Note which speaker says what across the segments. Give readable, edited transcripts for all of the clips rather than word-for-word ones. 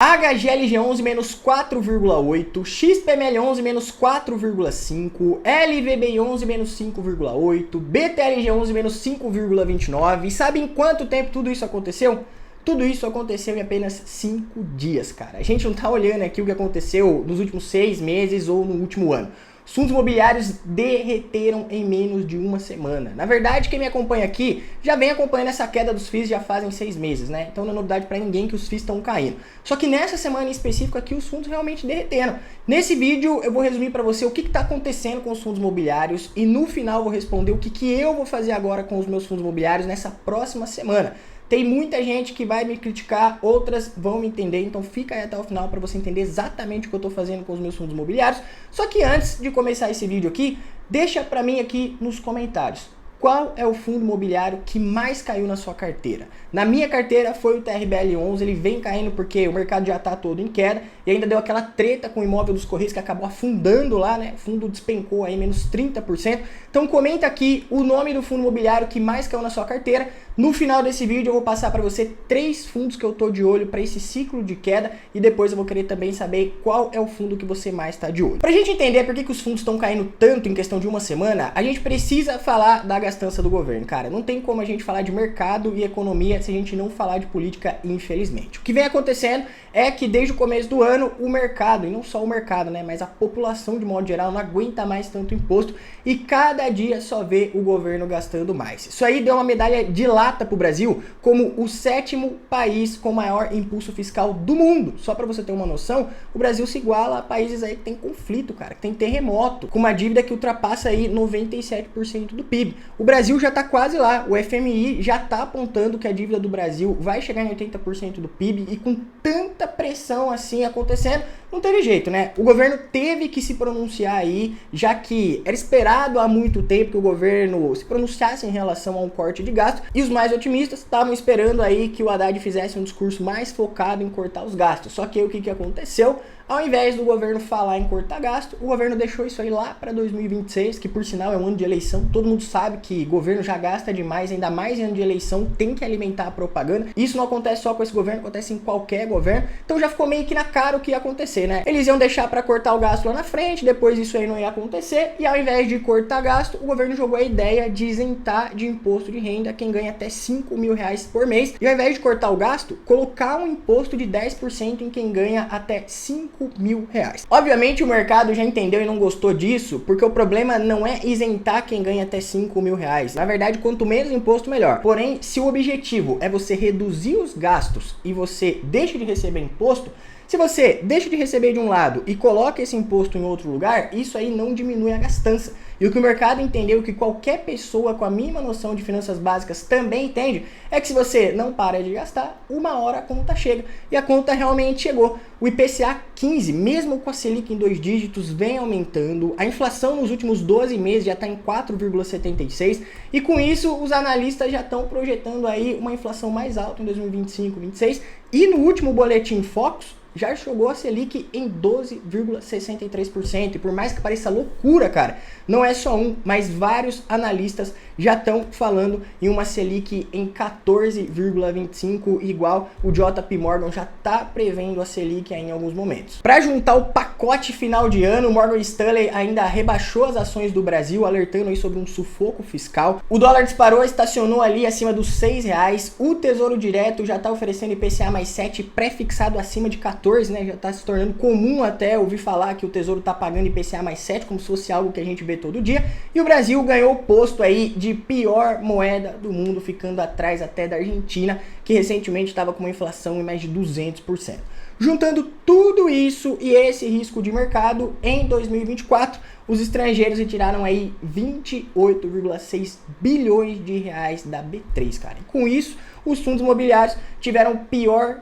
Speaker 1: HGLG11 menos 4,8, XPML11 menos 4,5, LVBI11 menos 5,8, BTLG11 menos 5,29. E sabe em quanto tempo tudo isso aconteceu? Tudo isso aconteceu em apenas 5 dias, cara. A gente não tá olhando aqui o que aconteceu nos últimos 6 meses ou no último ano. Os fundos imobiliários derreteram em menos de uma semana. Na verdade, quem me acompanha aqui já vem acompanhando essa queda dos FIIs já fazem 6 meses, né? Então não é novidade para ninguém que os FIIs estão caindo. Só que nessa semana em específico aqui os fundos realmente derreteram. Nesse vídeo eu vou resumir para você o que está acontecendo com os fundos imobiliários e no final eu vou responder o que eu vou fazer agora com os meus fundos imobiliários nessa próxima semana. Tem muita gente que vai me criticar, outras vão me entender, então fica aí até o final para você entender exatamente o que eu estou fazendo com os meus fundos imobiliários. Só que antes de começar esse vídeo aqui, deixa para mim aqui nos comentários. Qual é o fundo imobiliário que mais caiu na sua carteira? Na minha carteira foi o TRBL11, ele vem caindo porque o mercado já está todo em queda e ainda deu aquela treta com o imóvel dos Correios que acabou afundando lá, né? O fundo despencou aí menos 30%. Então comenta aqui o nome do fundo imobiliário que mais caiu na sua carteira. No final desse vídeo eu vou passar para você 3 fundos que eu tô de olho para esse ciclo de queda e depois eu vou querer também saber qual é o fundo que você mais está de olho. Para a gente entender por que os fundos estão caindo tanto em questão de uma semana, a gente precisa falar da gastança do governo, cara. Não tem como a gente falar de mercado e economia se a gente não falar de política, infelizmente. O que vem acontecendo é que desde o começo do ano o mercado, e não só o mercado, né, mas a população de modo geral não aguenta mais tanto imposto e cada dia só vê o governo gastando mais. Isso aí deu uma medalha de lata para o Brasil como o 7º país com maior impulso fiscal do mundo. Só para você ter uma noção, o Brasil se iguala a países aí que tem conflito, cara, que tem terremoto, com uma dívida que ultrapassa aí 97% do PIB. O Brasil já está quase lá, o FMI já está apontando que a dívida do Brasil vai chegar em 80% do PIB e com tanta pressão assim acontecendo, não teve jeito, né? O governo teve que se pronunciar aí, já que era esperado há muito tempo que o governo se pronunciasse em relação a um corte de gasto e os mais otimistas estavam esperando aí que o Haddad fizesse um discurso mais focado em cortar os gastos. Só que aí o que aconteceu? Ao invés do governo falar em cortar gasto, o governo deixou isso aí lá para 2026, que por sinal é um ano de eleição. Todo mundo sabe que governo já gasta demais, ainda mais em ano de eleição, tem que alimentar a propaganda. Isso não acontece só com esse governo, acontece em qualquer governo. Então já ficou meio que na cara o que ia acontecer, né? Eles iam deixar para cortar o gasto lá na frente, depois isso aí não ia acontecer. E ao invés de cortar gasto, o governo jogou a ideia de isentar de imposto de renda quem ganha até 5 mil reais por mês. E ao invés de cortar o gasto, colocar um imposto de 10% em quem ganha até 5 mil reais. Obviamente o mercado já entendeu e não gostou disso, porque o problema não é isentar quem ganha até 5 mil reais. Na verdade, quanto menos imposto, melhor. Porém, se o objetivo é você reduzir os gastos e você deixa de receber imposto, se você deixa de receber de um lado e coloca esse imposto em outro lugar, isso aí não diminui a gastança. E o que o mercado entendeu, que qualquer pessoa com a mínima noção de finanças básicas também entende, é que se você não para de gastar, uma hora a conta chega. E a conta realmente chegou. O IPCA 15, mesmo com a Selic em 2 dígitos, vem aumentando. A inflação nos últimos 12 meses já está em 4,76. E com isso, os analistas já estão projetando aí uma inflação mais alta em 2025, 2026. E no último boletim Focus, já chegou a Selic em 12,63%. E por mais que pareça loucura, cara, não é só um, mas vários analistas já estão falando em uma Selic em 14,25%, igual o JP Morgan já está prevendo a Selic aí em alguns momentos. Para juntar o pacote final de ano, o Morgan Stanley ainda rebaixou as ações do Brasil, alertando aí sobre um sufoco fiscal. O dólar disparou, estacionou ali acima dos R$6. O Tesouro Direto já está oferecendo IPCA mais 7, pré-fixado acima de 14, né? Já está se tornando comum até ouvir falar que o Tesouro está pagando IPCA mais 7, como se fosse algo que a gente vê todo dia. E o Brasil ganhou o posto aí de pior moeda do mundo, ficando atrás até da Argentina, que recentemente estava com uma inflação em mais de 200%. Juntando tudo isso e esse risco de mercado, em 2024, os estrangeiros retiraram aí 28,6 bilhões de reais da B3, cara. E com isso, os fundos imobiliários tiveram o pior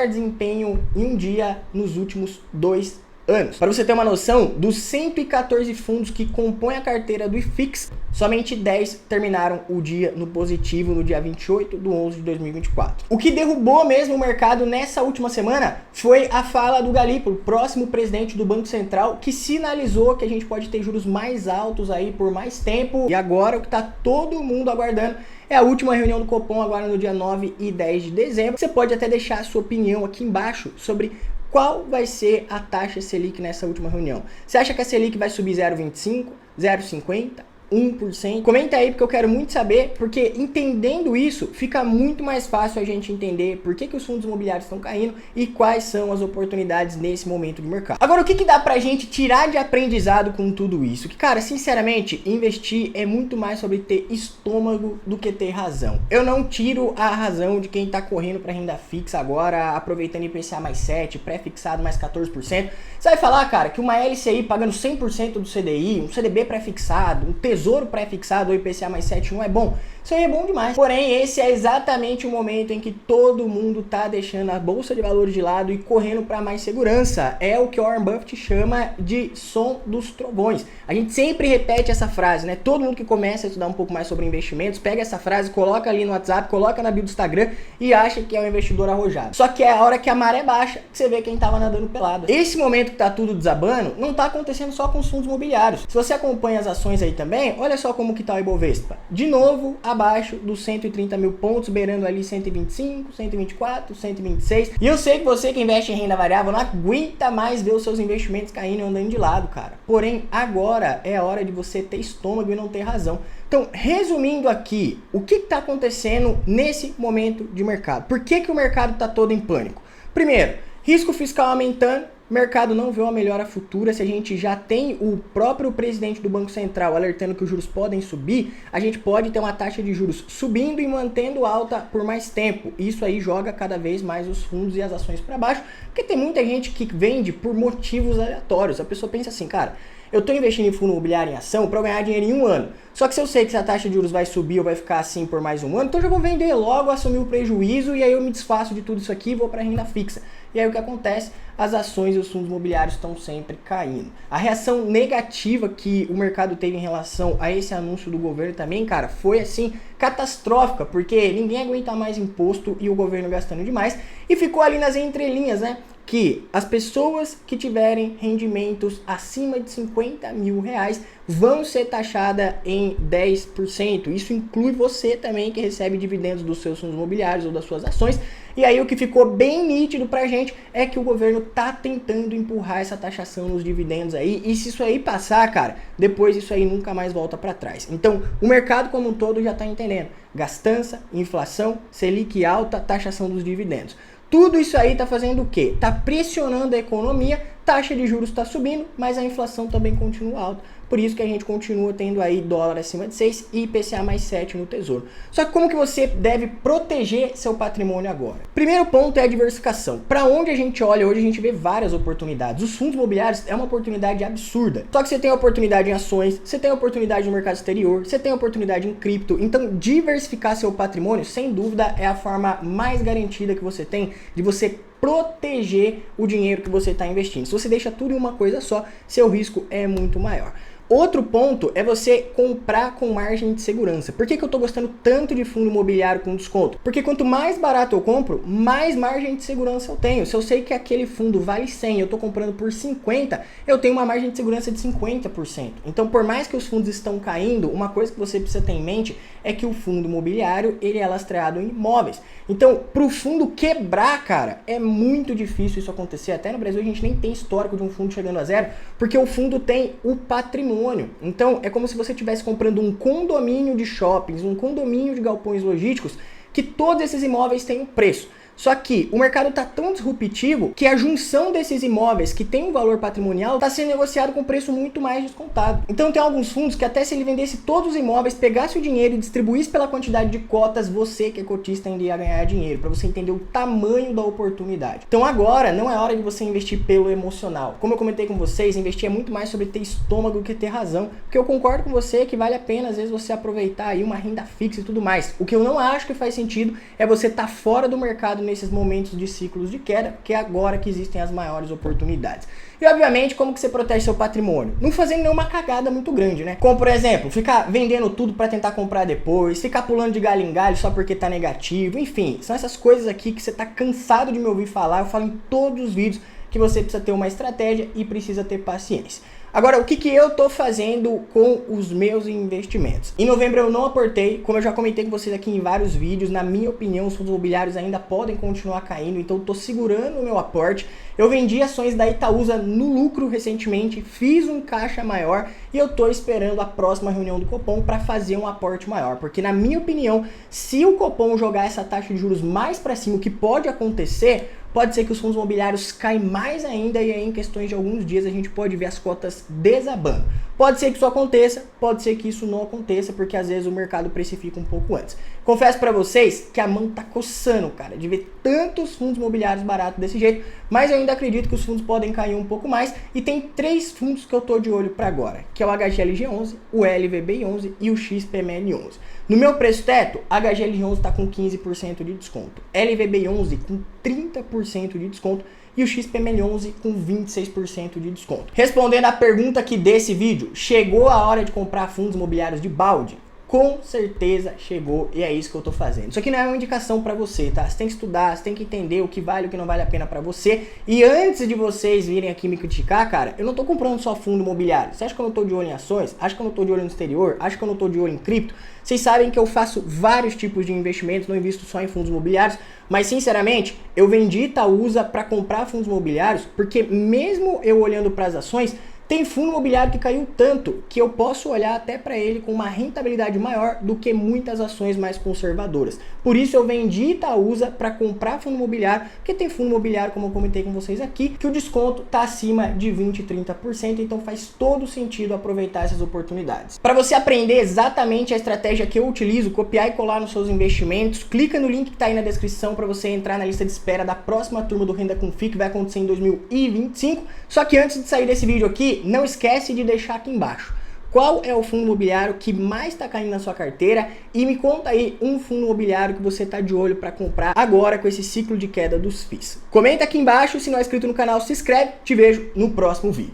Speaker 1: desempenho em um dia nos últimos 2 anos. Para você ter uma noção, dos 114 fundos que compõem a carteira do IFIX, somente 10 terminaram o dia no positivo no dia 28/11/2024. O que derrubou mesmo o mercado nessa última semana foi a fala do Galípolo, próximo presidente do Banco Central, que sinalizou que a gente pode ter juros mais altos aí por mais tempo. E agora o que está todo mundo aguardando é a última reunião do Copom, agora no dia 9 e 10 de dezembro. Você pode até deixar a sua opinião aqui embaixo sobre qual vai ser a taxa Selic nessa última reunião. Você acha que a Selic vai subir 0,25, 0,50? 1%? Comenta aí porque eu quero muito saber, porque entendendo isso, fica muito mais fácil a gente entender por que os fundos imobiliários estão caindo e quais são as oportunidades nesse momento de mercado. Agora, o que dá pra gente tirar de aprendizado com tudo isso? Que, cara, sinceramente, investir é muito mais sobre ter estômago do que ter razão. Eu não tiro a razão de quem tá correndo pra renda fixa agora, aproveitando IPCA mais 7, pré-fixado mais 14%. Você vai falar, cara, que uma LCI pagando 100% do CDI, um CDB pré-fixado, um tesouro pré-fixado ou IPCA mais 7 não é bom? Isso aí é bom demais. Porém, esse é exatamente o momento em que todo mundo tá deixando a bolsa de valores de lado e correndo para mais segurança. É o que Warren Buffett chama de som dos trovões. A gente sempre repete essa frase, né? Todo mundo que começa a estudar um pouco mais sobre investimentos, pega essa frase, coloca ali no WhatsApp, coloca na bio do Instagram e acha que é um investidor arrojado. Só que é a hora que a maré baixa que você vê quem tava nadando pelado. Esse momento que tá tudo desabando, não tá acontecendo só com os fundos imobiliários. Se você acompanha as ações aí também, olha só como que tá o Ibovespa. De novo, abaixo dos 130 mil pontos, beirando ali 125, 124, 126. E eu sei que você que investe em renda variável não aguenta mais ver os seus investimentos caindo e andando de lado, cara. Porém, agora é a hora de você ter estômago e não ter razão. Então, resumindo aqui, o que está acontecendo nesse momento de mercado? Por que o mercado está todo em pânico? Primeiro, risco fiscal aumentando. O mercado não vê uma melhora futura. Se a gente já tem o próprio presidente do Banco Central alertando que os juros podem subir, a gente pode ter uma taxa de juros subindo e mantendo alta por mais tempo. Isso aí joga cada vez mais os fundos e as ações para baixo, porque tem muita gente que vende por motivos aleatórios. A pessoa pensa assim, cara, eu estou investindo em fundo imobiliário em ação para ganhar dinheiro em um ano. Só que se eu sei que essa taxa de juros vai subir ou vai ficar assim por mais um ano, então eu já vou vender logo, assumir o prejuízo e aí eu me desfaço de tudo isso aqui e vou para a renda fixa. E aí o que acontece? As ações e os fundos imobiliários estão sempre caindo. A reação negativa que o mercado teve em relação a esse anúncio do governo também, cara, foi assim, catastrófica, porque ninguém aguenta mais imposto e o governo gastando demais. E ficou ali nas entrelinhas, né? Que as pessoas que tiverem rendimentos acima de 50 mil reais vão ser taxadas em 10%. Isso inclui você também que recebe dividendos dos seus fundos imobiliários ou das suas ações. E aí o que ficou bem nítido pra gente é que o governo tá tentando empurrar essa taxação nos dividendos aí. E se isso aí passar, cara, depois isso aí nunca mais volta pra trás. Então o mercado como um todo já tá entendendo. Gastança, inflação, Selic alta, taxação dos dividendos. Tudo isso aí tá fazendo o quê? Tá pressionando a economia, taxa de juros está subindo, mas a inflação também continua alta. Por isso que a gente continua tendo aí dólar acima de 6 e IPCA mais 7 no tesouro. Só que como que você deve proteger seu patrimônio agora? Primeiro ponto é a diversificação. Para onde a gente olha hoje, a gente vê várias oportunidades. Os fundos imobiliários é uma oportunidade absurda. Só que você tem oportunidade em ações, você tem oportunidade no mercado exterior, você tem oportunidade em cripto. Então diversificar seu patrimônio, sem dúvida, é a forma mais garantida que você tem de você proteger o dinheiro que você está investindo. Se você deixa tudo em uma coisa só, seu risco é muito maior. Outro ponto é você comprar com margem de segurança. Por que eu estou gostando tanto de fundo imobiliário com desconto? Porque quanto mais barato eu compro, mais margem de segurança eu tenho. Se eu sei que aquele fundo vale 100, eu estou comprando por 50, eu tenho uma margem de segurança de 50%. Então, por mais que os fundos estão caindo, uma coisa que você precisa ter em mente é que o fundo imobiliário, ele é lastreado em imóveis. Então, para o fundo quebrar, cara, é muito difícil isso acontecer. Até no Brasil a gente nem tem histórico de um fundo chegando a zero, porque o fundo tem o patrimônio. Então, é como se você estivesse comprando um condomínio de shoppings, um condomínio de galpões logísticos, que todos esses imóveis têm um preço. Só que o mercado está tão disruptivo que a junção desses imóveis que tem um valor patrimonial está sendo negociado com preço muito mais descontado. Então tem alguns fundos que até se ele vendesse todos os imóveis, pegasse o dinheiro e distribuísse pela quantidade de cotas, você que é cotista ainda ia ganhar dinheiro, para você entender o tamanho da oportunidade. Então agora não é hora de você investir pelo emocional. Como eu comentei com vocês, investir é muito mais sobre ter estômago que ter razão. Porque eu concordo com você que vale a pena às vezes você aproveitar aí uma renda fixa e tudo mais. O que eu não acho que faz sentido é você estar fora do mercado nesses momentos de ciclos de queda, porque é agora que existem as maiores oportunidades. E obviamente, como que você protege seu patrimônio? Não fazendo nenhuma cagada muito grande, né? Como por exemplo, ficar vendendo tudo para tentar comprar depois, ficar pulando de galho em galho só porque tá negativo, enfim, são essas coisas aqui que você tá cansado de me ouvir falar, eu falo em todos os vídeos que você precisa ter uma estratégia e precisa ter paciência. Agora, o que eu tô fazendo com os meus investimentos? Em novembro eu não aportei, como eu já comentei com vocês aqui em vários vídeos, na minha opinião os fundos imobiliários ainda podem continuar caindo, então eu tô segurando o meu aporte. Eu vendi ações da Itaúsa no lucro recentemente, fiz um caixa maior e eu tô esperando a próxima reunião do Copom para fazer um aporte maior, porque na minha opinião, se o Copom jogar essa taxa de juros mais para cima, o que pode acontecer, pode ser que os fundos imobiliários caem mais ainda e aí em questões de alguns dias a gente pode ver as cotas desabando. Pode ser que isso aconteça, pode ser que isso não aconteça, porque às vezes o mercado precifica um pouco antes. Confesso pra vocês que a mão tá coçando, cara, de ver tantos fundos imobiliários baratos desse jeito, mas eu ainda acredito que os fundos podem cair um pouco mais e tem 3 fundos que eu tô de olho pra agora, que é o HGLG11, o LVBI11 e o XPML11. No meu preço teto, a HGL11 tá com 15% de desconto, LVBI11 com 30% de desconto e o XPML11 com 26% de desconto. Respondendo à pergunta aqui desse vídeo, chegou a hora de comprar fundos imobiliários de balde? Com certeza chegou e é isso que eu tô fazendo. Isso aqui não é uma indicação para você, tá? Você tem que estudar, você tem que entender o que vale e o que não vale a pena para você. E antes de vocês virem aqui me criticar, cara, eu não tô comprando só fundo imobiliário. Você acha que eu não tô de olho em ações? Acha que eu não tô de olho no exterior? Acha que eu não tô de olho em cripto? Vocês sabem que eu faço vários tipos de investimentos, não invisto só em fundos imobiliários, mas sinceramente, eu vendi Itaúsa para comprar fundos imobiliários, porque mesmo eu olhando para as ações, tem fundo imobiliário que caiu tanto que eu posso olhar até para ele com uma rentabilidade maior do que muitas ações mais conservadoras. Por isso eu vendi Itaúsa para comprar fundo imobiliário, porque tem fundo imobiliário, como eu comentei com vocês aqui, que o desconto está acima de 20% e 30%, então faz todo sentido aproveitar essas oportunidades. Para você aprender exatamente a estratégia que eu utilizo, copiar e colar nos seus investimentos, clica no link que está aí na descrição para você entrar na lista de espera da próxima turma do Renda com FII, que vai acontecer em 2025. Só que antes de sair desse vídeo aqui, não esquece de deixar aqui embaixo qual é o fundo imobiliário que mais está caindo na sua carteira e me conta aí um fundo imobiliário que você está de olho para comprar agora com esse ciclo de queda dos FIIs. Comenta aqui embaixo, se não é inscrito no canal, se inscreve, te vejo no próximo vídeo.